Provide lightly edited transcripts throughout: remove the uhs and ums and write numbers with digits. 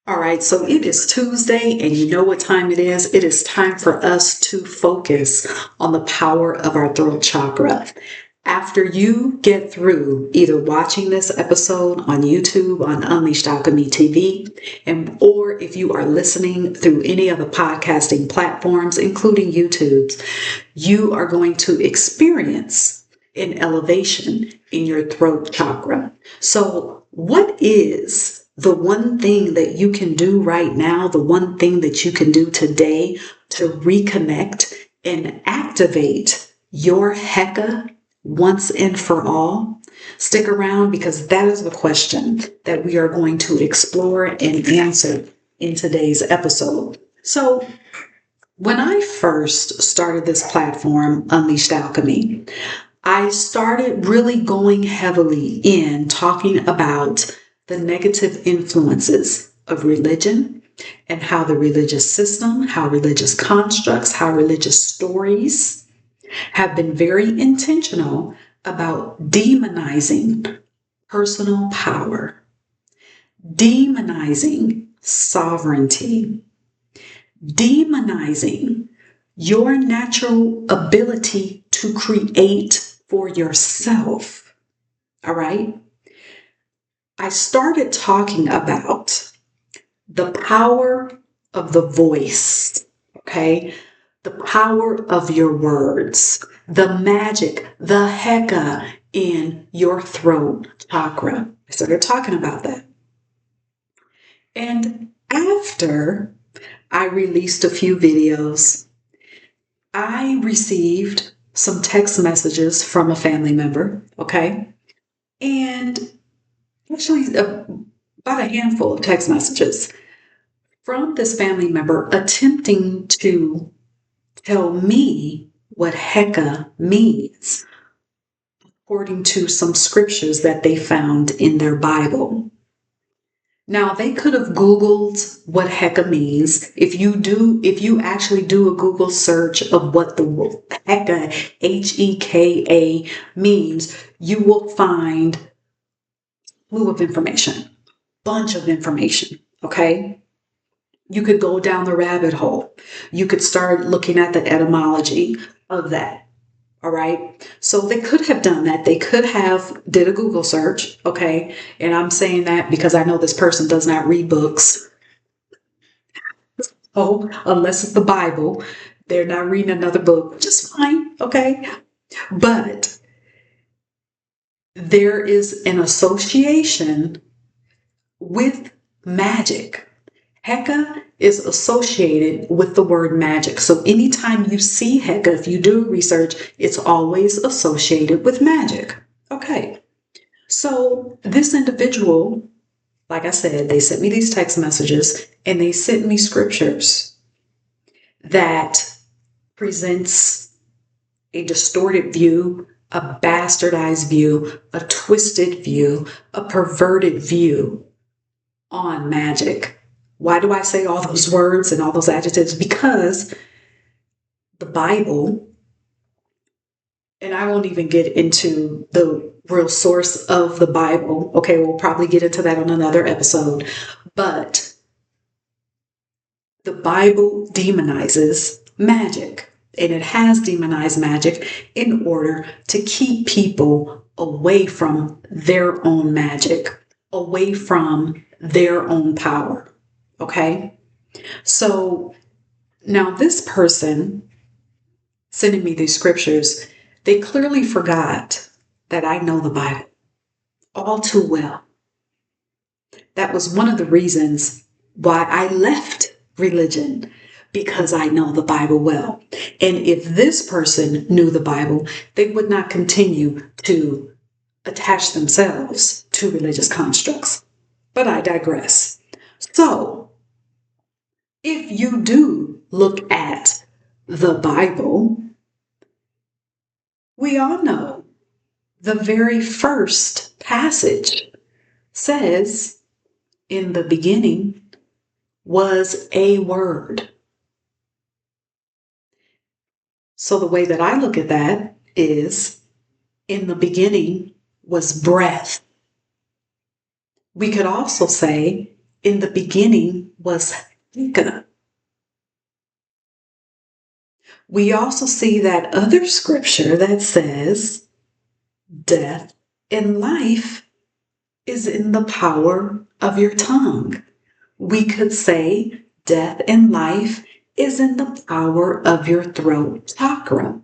All right, so it is Tuesday, and you know what time it is? It is time for us to focus on the power of our throat chakra. After you get through either watching this episode on YouTube on Unleashed Alchemy TV, or if you are listening through any of the podcasting platforms, including YouTube's, you are going to experience an elevation in your throat chakra. So, what is the one thing that you can do right now, the one thing that you can do today to reconnect and activate your Heka once and for all? Stick around, because that is the question that we are going to explore and answer in today's episode. So, when I first started this platform, Unleashed Alchemy, I started really going heavily in talking about the negative influences of religion and how the religious system, how religious constructs, how religious stories have been very intentional about demonizing personal power, demonizing sovereignty, demonizing your natural ability to create for yourself. All right? I started talking about the power of the voice, okay? The power of your words, the magic, the Heka in your throat chakra. I started talking about that. And after I released a few videos, I received some text messages from a family member, okay? And actually about a handful of text messages from this family member attempting to tell me what Heka means, according to some scriptures that they found in their Bible. Now, they could have Googled what Heka means. If you actually do a Google search of what the Heka, Heka means, you will find a slew of information, bunch of information, okay? You could go down the rabbit hole. You could start looking at the etymology of that. All right. So they could have done that. They could have did a Google search. Okay. And I'm saying that because I know this person does not read books. Oh, unless it's the Bible, they're not reading another book, which is fine. Okay. But there is an association with magic. Heka is associated with the word magic. So anytime you see Heka, if you do research, it's always associated with magic. Okay. So this individual, like I said, they sent me these text messages and they sent me scriptures that presents a distorted view, a bastardized view, a twisted view, a perverted view on magic. Why do I say all those words and all those adjectives? Because the Bible, and I won't even get into the real source of the Bible. Okay, we'll probably get into that on another episode. But the Bible demonizes magic, and it has demonized magic in order to keep people away from their own magic, away from their own power. Okay? So now this person sending me these scriptures, they clearly forgot that I know the Bible all too well. That was one of the reasons why I left religion, because I know the Bible well. And if this person knew the Bible, they would not continue to attach themselves to religious constructs. But I digress. So, if you do look at the Bible, we all know the very first passage says, in the beginning was a word. So the way that I look at that is, in the beginning was breath. We could also say, In the beginning was Heka. We also see that other scripture that says death and life is in the power of your tongue. We could say death and life is in the power of your throat chakra.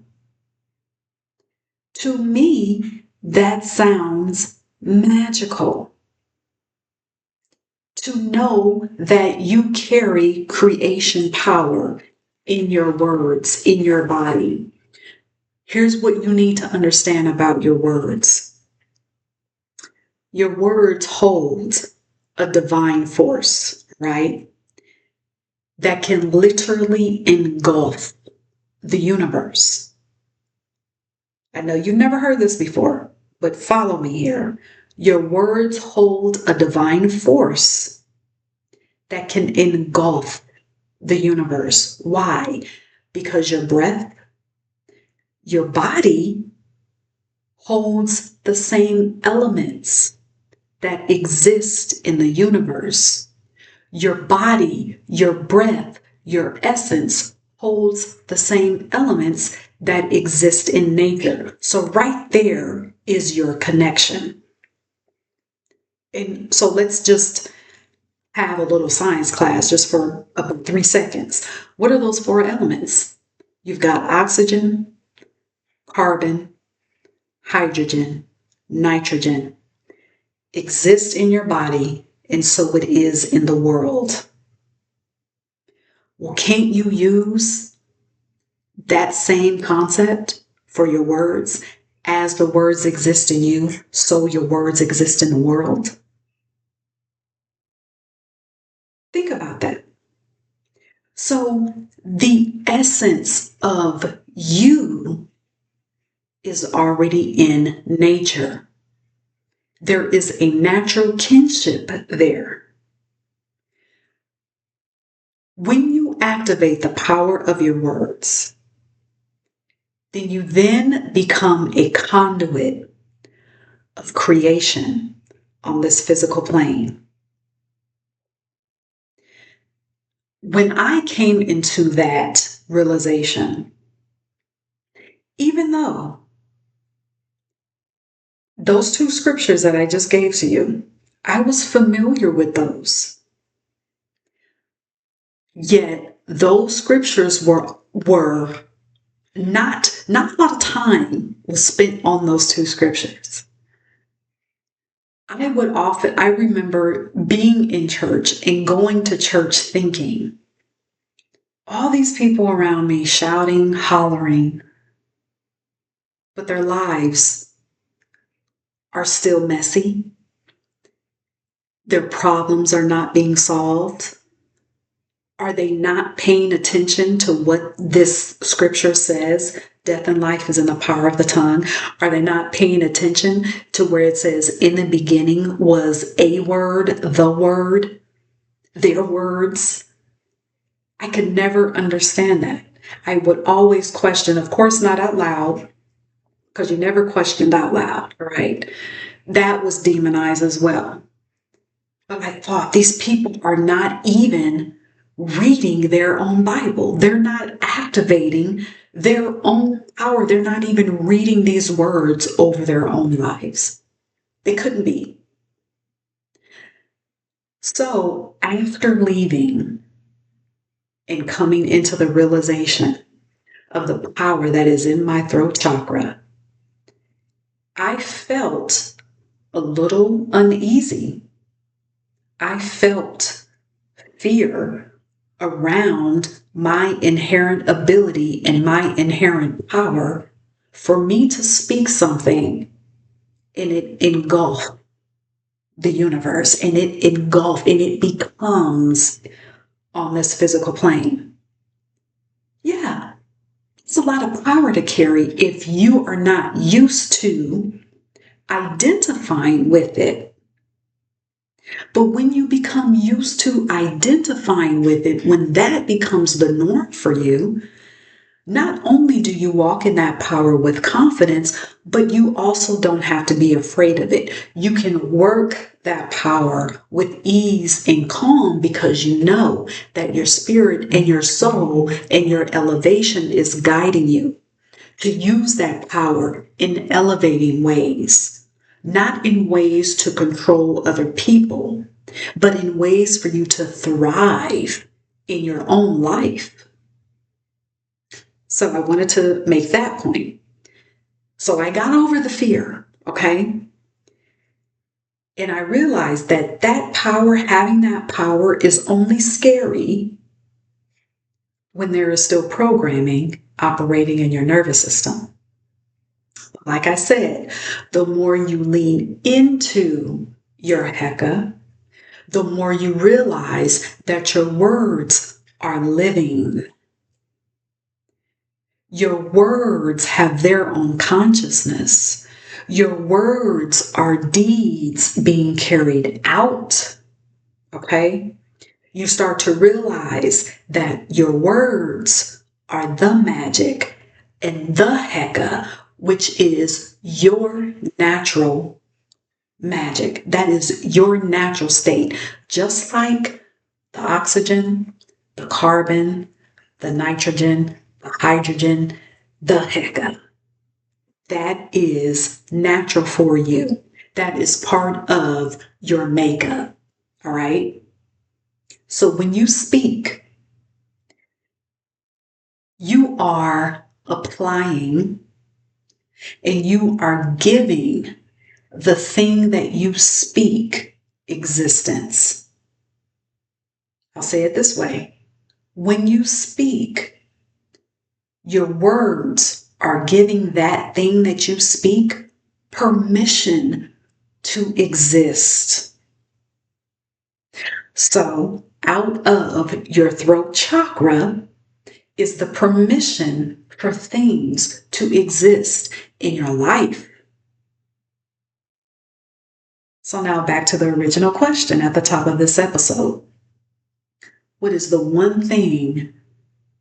To me, that sounds magical. To know that you carry creation power in your words, in your body. Here's what you need to understand about your words. Your words hold a divine force, right? That can literally engulf the universe. I know you've never heard this before, but follow me here. Your words hold a divine force that can engulf the universe. Why? Because your breath, your body holds the same elements that exist in the universe. Your body, your breath, your essence holds the same elements that exist in nature. So right there is your connection. And so let's just have a little science class just for about 3 seconds. What are those 4 elements? You've got oxygen, carbon, hydrogen, nitrogen. Exist in your body, and so it is in the world. Well, can't you use that same concept for your words? As the words exist in you, so your words exist in the world. Think about that. So the essence of you is already in nature. There is a natural kinship there. When you activate the power of your words, then you then become a conduit of creation on this physical plane. When I came into that realization, even though those 2 scriptures that I just gave to you, I was familiar with those. Yet those scriptures were not a lot of time was spent on those 2 scriptures. I remember being in church and going to church thinking, all these people around me shouting, hollering, but their lives are still messy. Their problems are not being solved. Are they not paying attention to what this scripture says? Death and life is in the power of the tongue. Are they not paying attention to where it says, in the beginning was a word, the word, their words? I could never understand that. I would always question, of course, not out loud, because you never questioned out loud, right? That was demonized as well. But I thought these people are not even reading their own Bible. They're not activating their own power. They're not even reading these words over their own lives. They couldn't be. So after leaving and coming into the realization of the power that is in my throat chakra, I felt a little uneasy. I felt fear around my inherent ability and my inherent power for me to speak something and it engulf the universe and it becomes on this physical plane. Yeah, it's a lot of power to carry if you are not used to identifying with it. But when you become used to identifying with it, when that becomes the norm for you, Not only do you walk in that power with confidence, but you also don't have to be afraid of it. You can work that power with ease and calm because you know that your spirit and your soul and your elevation is guiding you to use that power in elevating ways, not in ways to control other people, but in ways for you to thrive in your own life. So I wanted to make that point. So I got over the fear, okay? And I realized that that power, having that power, is only scary when there is still programming operating in your nervous system. Like I said, the more you lean into your Heka, the more you realize that your words are living. Your words have their own consciousness. Your words are deeds being carried out. Okay? You start to realize that your words are the magic and the Heka, which is your natural magic. That is your natural state. Just like the oxygen, the carbon, the nitrogen, the hydrogen, the Heka. That is natural for you. That is part of your makeup. All right. So when you speak, you are applying and you are giving the thing that you speak existence. I'll say it this way. When you speak, your words are giving that thing that you speak permission to exist. So, out of your throat chakra is the permission for things to exist in your life. So, now back to the original question at the top of this episode. What is the one thing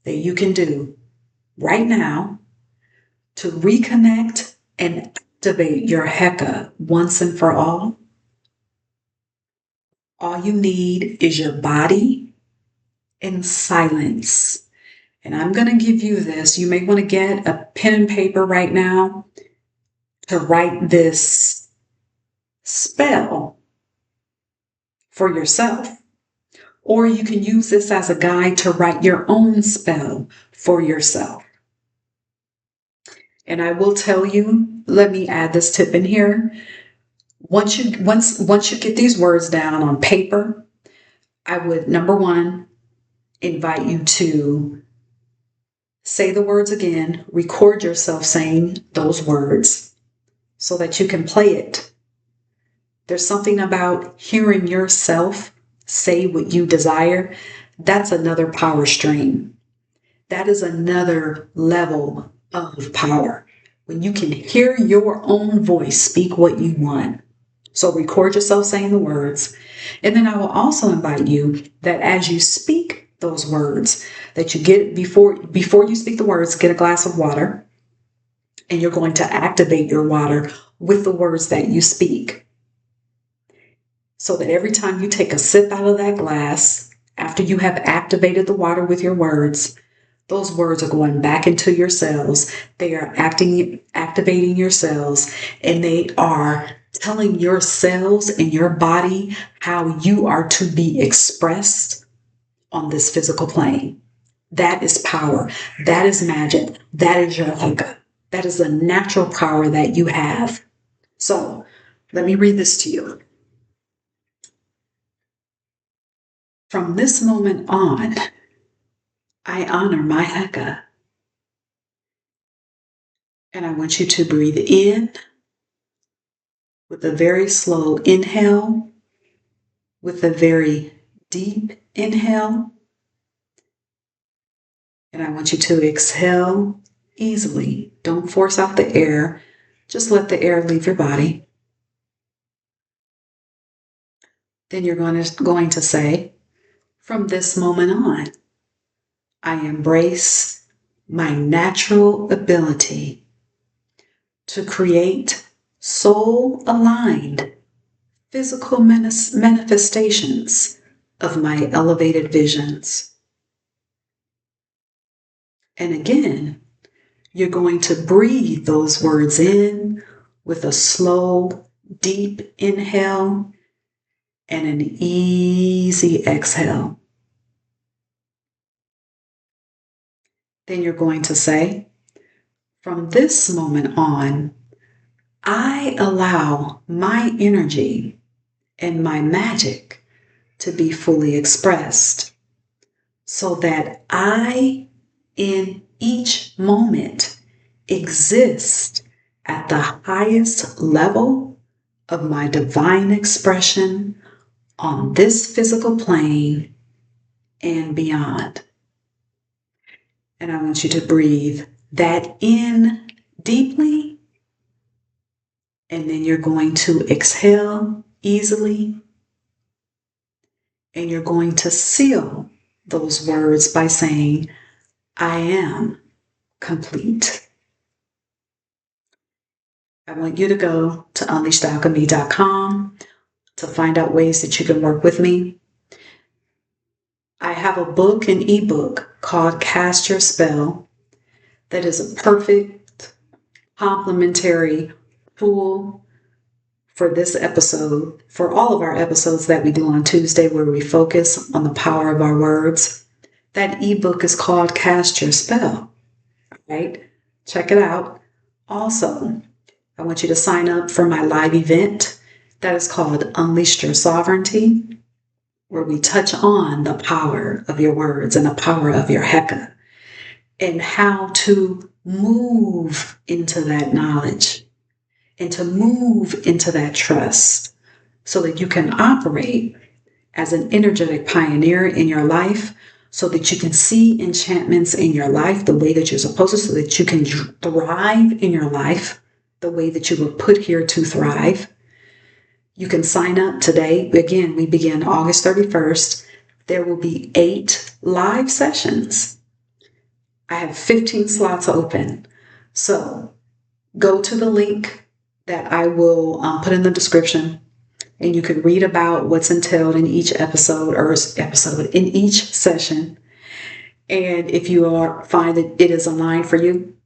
that you can do right now to reconnect and activate your Heka once and for all? All you need is your body and silence. And I'm going to give you this. You may want to get a pen and paper right now to write this spell for yourself. Or you can use this as a guide to write your own spell for yourself. And I will tell you, let me add this tip in here. Once you get these words down on paper, I would, number one, invite you to say the words again, record yourself saying those words so that you can play it. There's something about hearing yourself say what you desire. That's another power stream. That is another level of power. When you can hear your own voice speak what you want. So record yourself saying the words. And then I will also invite you that as you speak those words, that you get before you speak the words, get a glass of water. And you're going to activate your water with the words that you speak. So that every time you take a sip out of that glass, after you have activated the water with your words, those words are going back into your cells. They are activating your cells, and they are telling your cells and your body how you are to be expressed on this physical plane. That is power. That is magic. That is your Heka. That is the natural power that you have. So let me read this to you. From this moment on, I honor my Heka. And I want you to breathe in with a very slow inhale, with a very deep inhale. And I want you to exhale easily. Don't force out the air. Just let the air leave your body. Then you're going to say, from this moment on, I embrace my natural ability to create soul-aligned physical manifestations of my elevated visions. And again, you're going to breathe those words in with a slow, deep inhale and an easy exhale. Then you're going to say, from this moment on, I allow my energy and my magic to be fully expressed so that I, in each moment, exist at the highest level of my divine expression on this physical plane and beyond. And I want you to breathe that in deeply, and then you're going to exhale easily, and you're going to seal those words by saying, I am complete. I want you to go to unleashedalchemy.com to find out ways that you can work with me. I have a book, an ebook called Cast Your Spell, that is a perfect complementary tool for this episode, for all of our episodes that we do on Tuesday, where we focus on the power of our words. That ebook is called Cast Your Spell, right? Check it out. Also, I want you to sign up for my live event that is called Unleashed Your Sovereignty, where we touch on the power of your words and the power of your Heka and how to move into that knowledge and to move into that trust so that you can operate as an energetic pioneer in your life, so that you can see enchantments in your life the way that you're supposed to, so that you can thrive in your life the way that you were put here to thrive. You can sign up today. Again, we begin August 31st. There will be 8 live sessions. I have 15 slots open. So go to the link that I will put in the description, and you can read about what's entailed in each episode in each session. And if you find that it is aligned for you,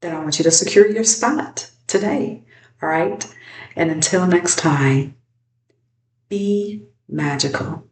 then I want you to secure your spot today. All right. And until next time, be magical.